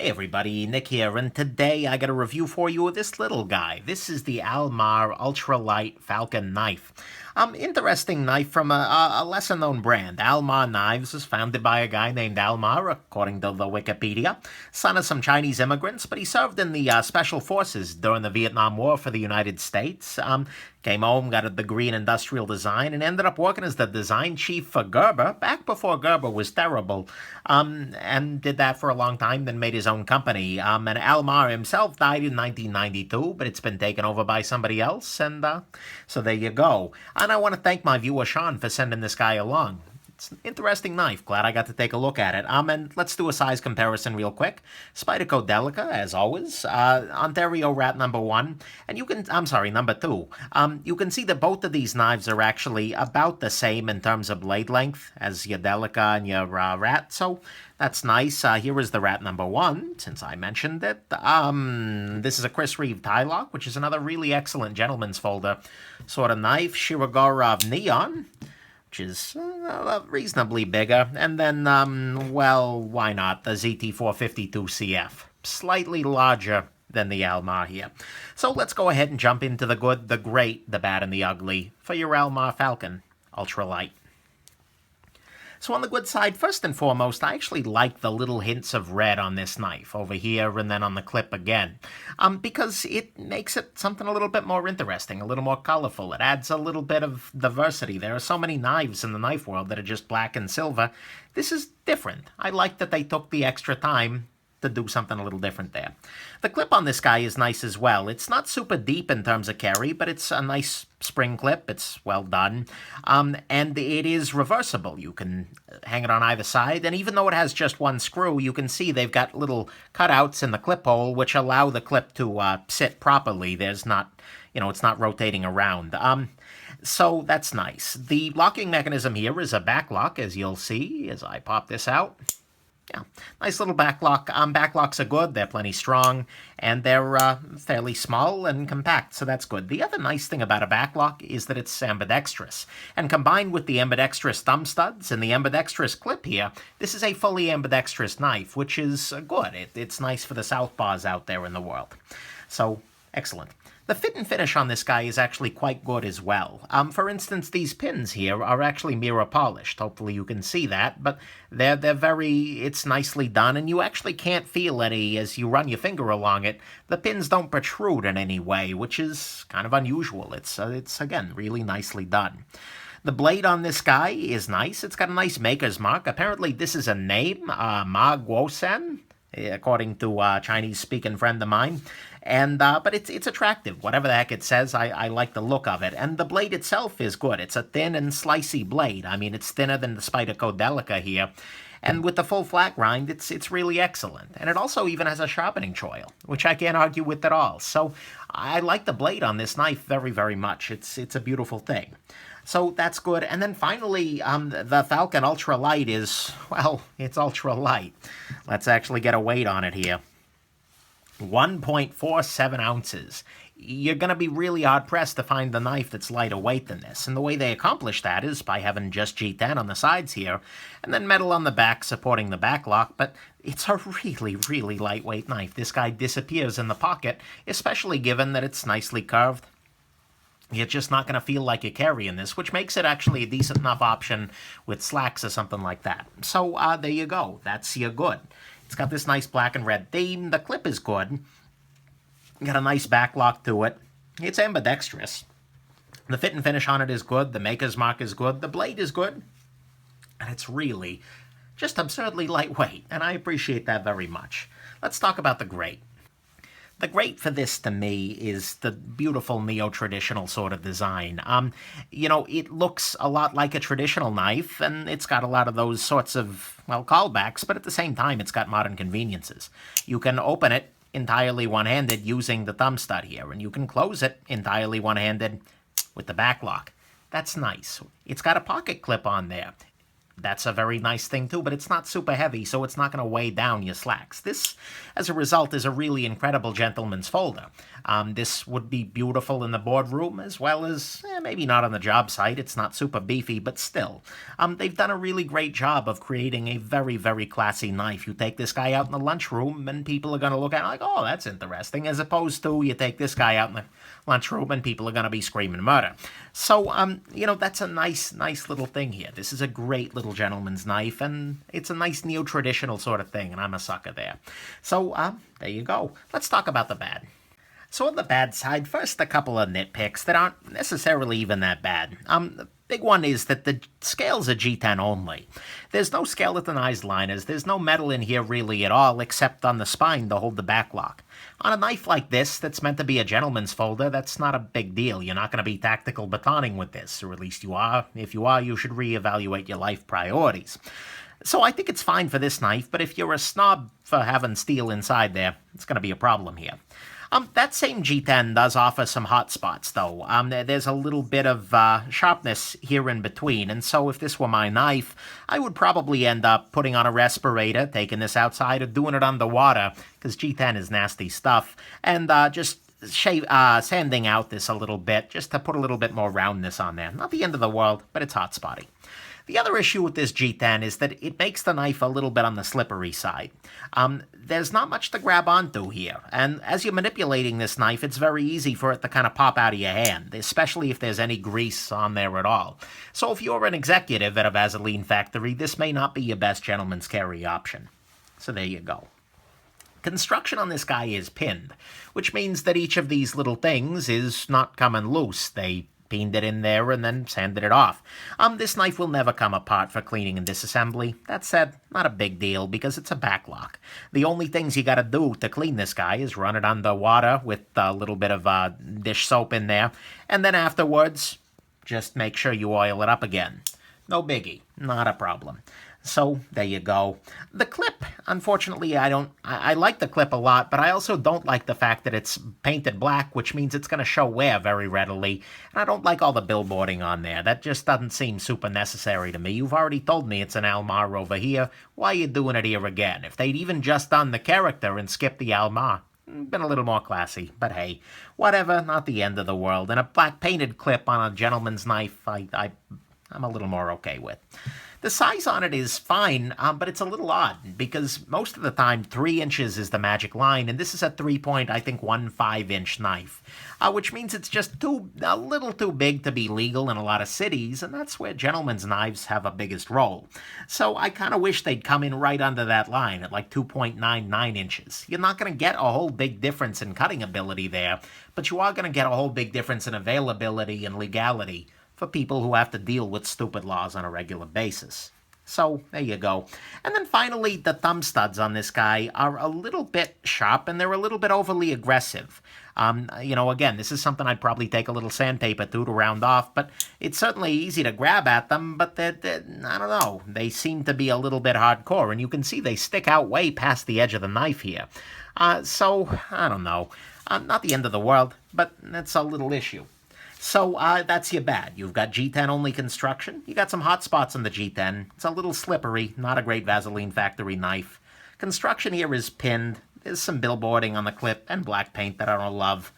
Hey everybody, Nick here, and today I got a review for you of this little guy. This is the Mar Ultralight Falcon knife. Interesting knife from a lesser-known brand. Mar Knives was founded by a guy named Mar, according to the Wikipedia, son of some Chinese immigrants, but he served in the Special Forces during the Vietnam War for the United States. Came home, got a degree in industrial design, and ended up working as the design chief for Gerber, back before Gerber was terrible, and did that for a long time, then made his own company. And Mar himself died in 1992, but it's been taken over by somebody else, and so there you go. And I want to thank my viewer Sean for sending this guy along. It's an interesting knife. Glad I got to take a look at it. And let's do a size comparison real quick. Spyderco Delica, as always. Ontario Rat number 1. And you can, number 2. You can see that both of these knives are actually about the same in terms of blade length as your Delica and your Rat. So that's nice. Here is the Rat number 1, since I mentioned it. This is a Chris Reeve tie lock, which is another really excellent gentleman's folder sort of knife. Shirogorov Neon, which is reasonably bigger. And then, well, why not? The ZT452CF. Slightly larger than the Mar here. So let's go ahead and jump into the good, the great, the bad, and the ugly for your Mar Falcon Ultralight. So on the good side, first and foremost, I actually like the little hints of red on this knife, over here and then on the clip again, because it makes it something a little bit more interesting, a little more colorful. It adds a little bit of diversity. There are so many knives in the knife world that are just black and silver. This is different. I like that they took the extra time to do something a little different there. The clip on this guy is nice as well. It's not super deep in terms of carry, but it's a nice spring clip. It's well done. And it is reversible. You can hang it on either side. And even though it has just one screw, you can see they've got little cutouts in the clip hole which allow the clip to sit properly. There's not, it's not rotating around. So that's nice. The locking mechanism here is a back lock, as you'll see as I pop this out. Yeah, nice little backlock. Backlocks are good. They're plenty strong, and they're fairly small and compact, so that's good. The other nice thing about a backlock is that it's ambidextrous, and combined with the ambidextrous thumb studs and the ambidextrous clip here, this is a fully ambidextrous knife, which is good. It's nice for the southpaws out there in the world. So, excellent. The fit and finish on this guy is actually quite good as well. For instance, these pins here are actually mirror polished. Hopefully you can see that, but it's nicely done, and you actually can't feel any as you run your finger along it. The pins don't protrude in any way, which is kind of unusual. It's again, really nicely done. The blade on this guy is nice. It's got a nice maker's mark. Apparently this is a name, Ma Guosen, according to a Chinese-speaking friend of mine. And but it's attractive. Whatever the heck it says, I like the look of it. And the blade itself is good. It's a thin and slicey blade. I mean, it's thinner than the Spyderco Delica here. And with the full flat grind, it's really excellent. And it also even has a sharpening choil, which I can't argue with at all. So I like the blade on this knife very, very much. It's a beautiful thing. So that's good. And then finally, the Falcon Ultralight is, well, it's ultralight. Let's actually get a weight on it here. 1.47 ounces. You're going to be really hard-pressed to find the knife that's lighter weight than this. And the way they accomplish that is by having just G10 on the sides here, and then metal on the back supporting the back lock. But it's a really, really lightweight knife. This guy disappears in the pocket, especially given that it's nicely curved. You're just not going to feel like you're carrying this, which makes it actually a decent enough option with slacks or something like that. So there you go. That's your good. It's got this nice black and red theme. The clip is good. Got a nice back lock to it. It's ambidextrous. The fit and finish on it is good. The maker's mark is good. The blade is good. And it's really just absurdly lightweight. And I appreciate that very much. Let's talk about the great. The great for this, to me, is the beautiful neo-traditional sort of design. It looks a lot like a traditional knife, and it's got a lot of those sorts of, well, callbacks, but at the same time, it's got modern conveniences. You can open it entirely one-handed using the thumb stud here, and you can close it entirely one-handed with the back lock. That's nice. It's got a pocket clip on there. That's a very nice thing too, but it's not super heavy, so it's not going to weigh down your slacks. This, as a result, is a really incredible gentleman's folder. This would be beautiful in the boardroom as well as, maybe not on the job site. It's not super beefy, but still. They've done a really great job of creating a very, very classy knife. You take this guy out in the lunchroom and people are going to look at it like, oh, that's interesting, as opposed to you take this guy out in the lunchroom and people are going to be screaming murder. So, that's a nice little thing here. This is a great little gentleman's knife, and it's a nice neo-traditional sort of thing, and I'm a sucker there. So, there you go. Let's talk about the bad. So on the bad side, first a couple of nitpicks that aren't necessarily even that bad. The big one is that the scale's a G10 only. There's no skeletonized liners, there's no metal in here really at all, except on the spine to hold the backlock. On a knife like this, that's meant to be a gentleman's folder, that's not a big deal. You're not going to be tactical batoning with this, or at least you are. If you are, you should reevaluate your life priorities. So I think it's fine for this knife, but if you're a snob for having steel inside there, it's going to be a problem here. That same G10 does offer some hot spots, though. There's a little bit of sharpness here in between, and so if this were my knife, I would probably end up putting on a respirator, taking this outside, or doing it underwater, because G10 is nasty stuff, and just sanding out this a little bit, just to put a little bit more roundness on there. Not the end of the world, but it's hot spotty. The other issue with this G10 is that it makes the knife a little bit on the slippery side. There's not much to grab onto here, and as you're manipulating this knife, it's very easy for it to kind of pop out of your hand, especially if there's any grease on there at all. So if you're an executive at a Vaseline factory, this may not be your best gentleman's carry option. So there you go. Construction on this guy is pinned, which means that each of these little things is not coming loose. They pinned it in there and then sanded it off. This knife will never come apart for cleaning and disassembly. That said, not a big deal because it's a backlock. The only things you gotta do to clean this guy is run it under water with a little bit of dish soap in there, and then afterwards, just make sure you oil it up again. No biggie, not a problem. So, there you go. The clip, unfortunately, I like the clip a lot, but I also don't like the fact that it's painted black, which means it's going to show wear very readily, and I don't like all the billboarding on there. That just doesn't seem super necessary to me. You've already told me it's an Almar over here. Why are you doing it here again? If they'd even just done the character and skipped the Almar, been a little more classy, but hey, whatever, not the end of the world. And a black painted clip on a gentleman's knife, I'm a little more okay with. The size on it is fine, but it's a little odd, because most of the time 3 inches is the magic line, and this is a 3.15-inch knife, which means it's just a little too big to be legal in a lot of cities, and that's where gentlemen's knives have a biggest role. So I kind of wish they'd come in right under that line at like 2.99 inches. You're not going to get a whole big difference in cutting ability there, but you are going to get a whole big difference in availability and legality for people who have to deal with stupid laws on a regular basis. So, there you go. And then finally, the thumb studs on this guy are a little bit sharp, and they're a little bit overly aggressive. Again, this is something I'd probably take a little sandpaper to round off, but it's certainly easy to grab at them, but I don't know, they seem to be a little bit hardcore, and you can see they stick out way past the edge of the knife here. So, I don't know. Not the end of the world, but that's a little issue. So that's your bad. You've got G10 only construction. You got some hot spots on the G10. It's a little slippery, not a great Vaseline factory knife. Construction here is pinned. There's some billboarding on the clip and black paint that I don't love.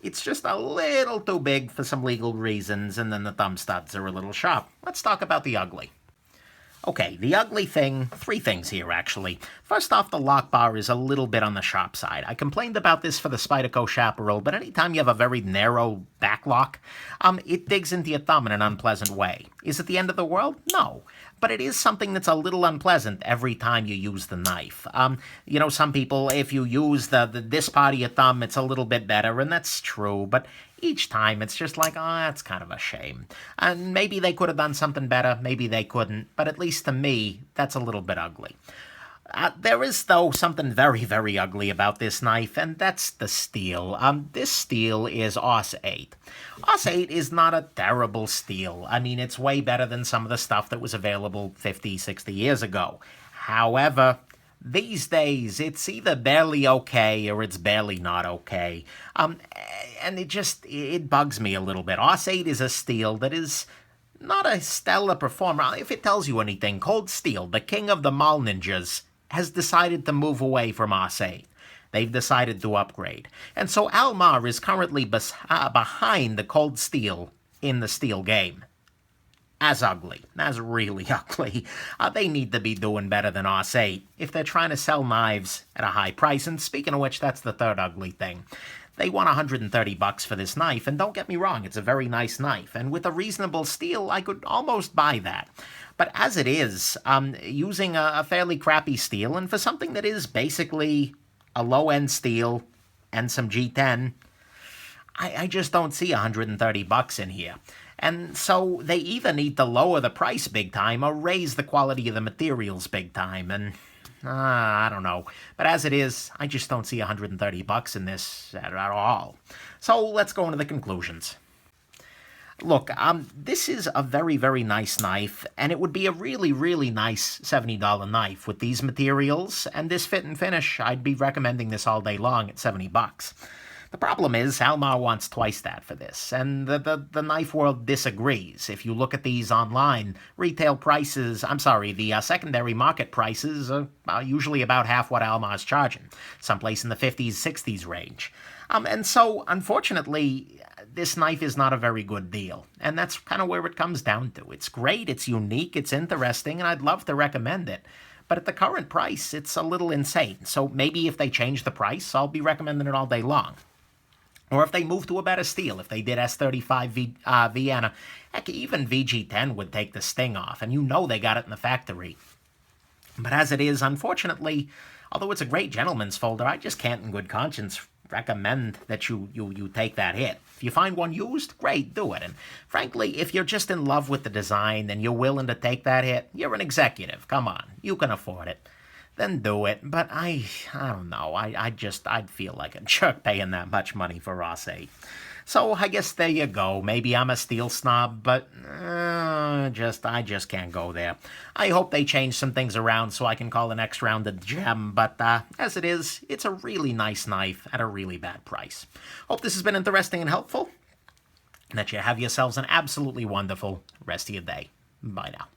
It's just a little too big for some legal reasons, and then the thumb studs are a little sharp. Let's talk about the ugly. Okay, the ugly thing, 3 things here, actually. First off, the lock bar is a little bit on the sharp side. I complained about this for the Spyderco Chaparral, but anytime you have a very narrow back lock, it digs into your thumb in an unpleasant way. Is it the end of the world? No. But it is something that's a little unpleasant every time you use the knife. Some people, if you use this part of your thumb, it's a little bit better, and that's true, but each time it's just like, that's kind of a shame. And maybe they could have done something better, maybe they couldn't, but at least to me, that's a little bit ugly. There is, though, something very, very ugly about this knife, and that's the steel. This steel is Aus 8. Aus 8 is not a terrible steel. I mean, it's way better than some of the stuff that was available 50, 60 years ago. However, these days, it's either barely okay or it's barely not okay. And it bugs me a little bit. Aus 8 is a steel that is not a stellar performer. If it tells you anything, Cold Steel, the king of the mall ninjas, has decided to move away from RC. They've decided to upgrade. And so Almar is currently behind the Cold Steel in the steel game. As ugly. As really ugly. They need to be doing better than RC if they're trying to sell knives at a high price. And speaking of which, that's the third ugly thing. They want $130 for this knife, and don't get me wrong, it's a very nice knife. And with a reasonable steel, I could almost buy that. But as it is, using a fairly crappy steel, and for something that is basically a low-end steel and some G10, I just don't see $130 in here. And so they either need to lower the price big time or raise the quality of the materials big time. And I don't know. But as it is, I just don't see $130 in this at all. So let's go into the conclusions. Look, this is a very, very nice knife, and it would be a really, really nice $70 knife with these materials and this fit and finish. I'd be recommending this all day long at $70. The problem is, Almar wants twice that for this, and the knife world disagrees. If you look at these online, retail prices, the secondary market prices are usually about half what Almar's charging, someplace in the 50s, 60s range. And so, unfortunately, this knife is not a very good deal, and that's kind of where it comes down to. It's great, it's unique, it's interesting, and I'd love to recommend it. But at the current price, it's a little insane. So maybe if they change the price, I'll be recommending it all day long. Or if they move to a better steel, if they did S35 Vienna, heck, even VG10 would take the sting off, and you know they got it in the factory. But as it is, unfortunately, although it's a great gentleman's folder, I just can't in good conscience recommend that you take that hit. If you find one used, great, do it. And frankly, if you're just in love with the design and you're willing to take that hit, you're an executive, come on, you can afford it. Then do it. But I don't know. I'd feel like a jerk paying that much money for RC. So I guess there you go. Maybe I'm a steel snob, but I just can't go there. I hope they change some things around so I can call the next round a gem. But as it is, it's a really nice knife at a really bad price. Hope this has been interesting and helpful, and that you have yourselves an absolutely wonderful rest of your day. Bye now.